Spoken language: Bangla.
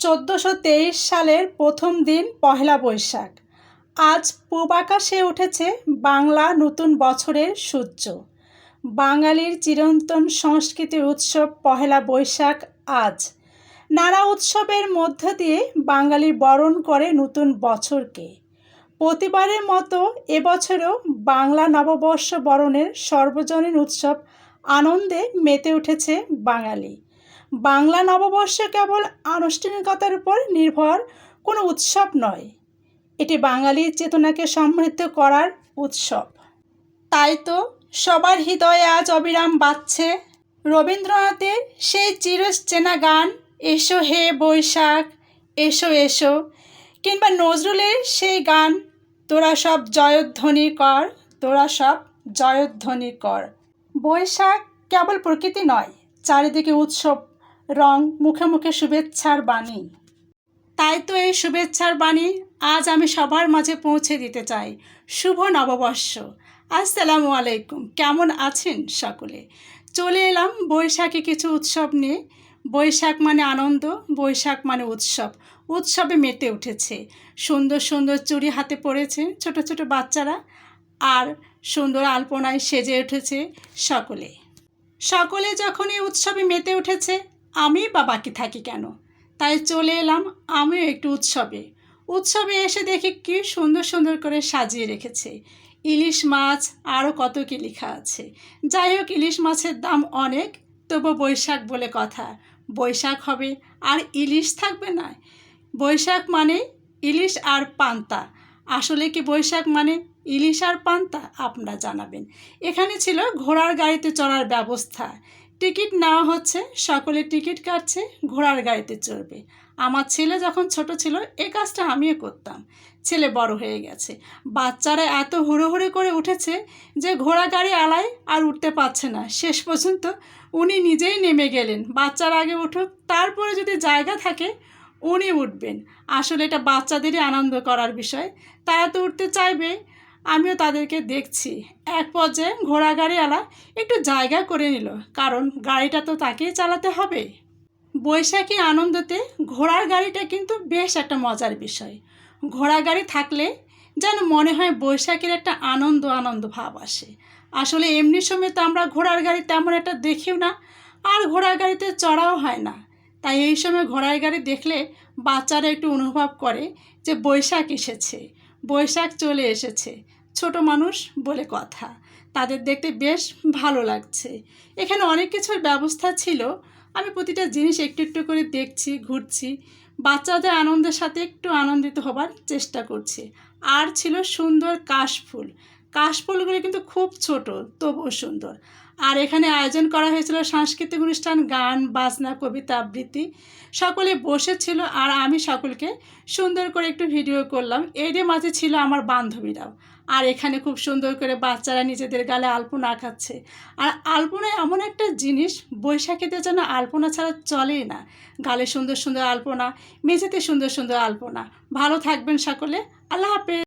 1423 সালের প্রথম দিন পহেলা বৈশাখ। আজ পূব আকাশে উঠেছে বাংলা নতুন বছরের সূর্য। বাঙালির চিরন্তন সংস্কৃতির উৎসব পহেলা বৈশাখ আজ। নানা উৎসবের মধ্য দিয়ে বাঙালি বরণ করে নতুন বছরকে। প্রতিবারের মতো এবছরও বাংলা নববর্ষ বরণের সর্বজনীন উৎসব আনন্দে মেতে উঠেছে বাঙালি। বাংলা নববর্ষ কেবল আনুষ্ঠানিকতার উপর নির্ভর কোনো উৎসব নয়, এটি বাঙালির চেতনাকে সমৃদ্ধ করার উৎসব। তাই তো সবার হৃদয়ে আজ অবিরাম বাজছে রবীন্দ্রনাথের সেই চিরচেনা গান এসো হে বৈশাখ এসো এসো, কিংবা নজরুলের সেই গান তোরা সব জয়ধ্বনি কর, তোরা সব জয়ধ্বনি কর। বৈশাখ কেবল প্রকৃতি নয়, চারিদিকে উৎসব, রং, মুখে মুখে শুভেচ্ছার বাণী। তাই তো এই শুভেচ্ছার বাণী আজ আমি সবার মাঝে পৌঁছে দিতে চাই। শুভ নববর্ষ। আসসালামু আলাইকুম, কেমন আছেন সকলে? চলে এলাম বৈশাখী কিছু উৎসব নিয়ে। বৈশাখ মানে আনন্দ, বৈশাখ মানে উৎসব। উৎসবে মেতে উঠেছে, সুন্দর সুন্দর চুড়ি হাতে পরেছে ছোট ছোট বাচ্চারা, আর সুন্দর আলপনায় সেজে উঠেছে সকলে। সকলে যখন এই উৎসবে মেতে উঠেছে, আমি বা বাকি থাকি কেন? তাই চলে এলাম আমিও একটু উৎসবে এসে দেখি কি সুন্দর সুন্দর করে সাজিয়ে রেখেছে। ইলিশ মাছ, আরও কত কি লেখা আছে। যাই হোক, ইলিশ মাছের দাম অনেক, তবু বৈশাখ বলে কথা। বৈশাখ হবে আর ইলিশ থাকবে না? বৈশাখ মানে ইলিশ আর পান্তা। আসলে কি বৈশাখ মানে ইলিশ আর পান্তা? আপনারা জানাবেন। এখানে ছিল ঘোড়ার গাড়িতে চড়ার ব্যবস্থা। টিকিট নেওয়া হচ্ছে, সকলে টিকিট কাটছে, ঘোড়ার গাড়িতে চড়বে। আমার ছেলে যখন ছোট ছিল এই কাজটা আমিও করতাম। ছেলে বড় হয়ে গেছে, বাচ্চারা এত হুড়োহুড়ি করে উঠেছে যে ঘোড়া গাড়ি আলায় আর উঠতে পারছে না। শেষ পর্যন্ত উনি নিজেই নেমে গেলেন, বাচ্চারা আগে উঠুক, তারপরে যদি জায়গা থাকে উনি উঠবেন। আসলে এটা বাচ্চাদেরই আনন্দ করার বিষয়, তারা তো উঠতে চাইবে। আমিও তাদেরকে দেখছি। এক পর্যায়ে ঘোড়া গাড়িওয়ালা একটু জায়গা করে নিল, কারণ গাড়িটা তো তাকেই চালাতে হবে। বৈশাখী আনন্দতে ঘোড়ার গাড়িটা কিন্তু বেশ একটা মজার বিষয়। ঘোড়া গাড়ি থাকলে যেন মনে হয় বৈশাখীর একটা আনন্দ আনন্দ ভাব আসে। আসলে এমনি সময় তো আমরা ঘোড়ার গাড়ি তেমন একটা দেখিও না, আর ঘোড়ার গাড়িতে চড়াও হয় না। তাই এই সময় ঘোড়ার গাড়ি দেখলে বাচ্চারা একটু অনুভব করে যে বৈশাখ এসেছে, বৈশাখ চলে এসেছে। ছোট মানুষ বলে কথা, তাদের দেখতে বেশ ভালো লাগছে। এখানে অনেক কিছুর ব্যবস্থা ছিল, আমি প্রতিটা জিনিস একটু একটু করে দেখছি, ঘুরছি, বাচ্চাদের আনন্দের সাথে একটু আনন্দিত হবার চেষ্টা করছি। আর ছিল সুন্দর কাশফুল। কাশফুলগুলো কিন্তু খুব ছোট, তবুও সুন্দর। আর এখানে আয়োজন করা হয়েছিল সাংস্কৃতিক অনুষ্ঠান, গান বাজনা, কবিতা আবৃত্তি। সকলে বসেছিল আর আমি সকলকে সুন্দর করে একটু ভিডিও করলাম। এরই মাঝে ছিল আমার বান্ধবীরাও। আর এখানে খুব সুন্দর করে বাচ্চারা নিজেদের গালে আলপনা আঁকাচ্ছে। আর আলপনা এমন একটা জিনিস, বৈশাখীতে যেন আলপনা ছাড়া চলেই না। গালে সুন্দর সুন্দর আলপনা, মেঝেতে সুন্দর সুন্দর আলপনা। ভালো থাকবেন সকলে, আল্লাহ হাফেজ।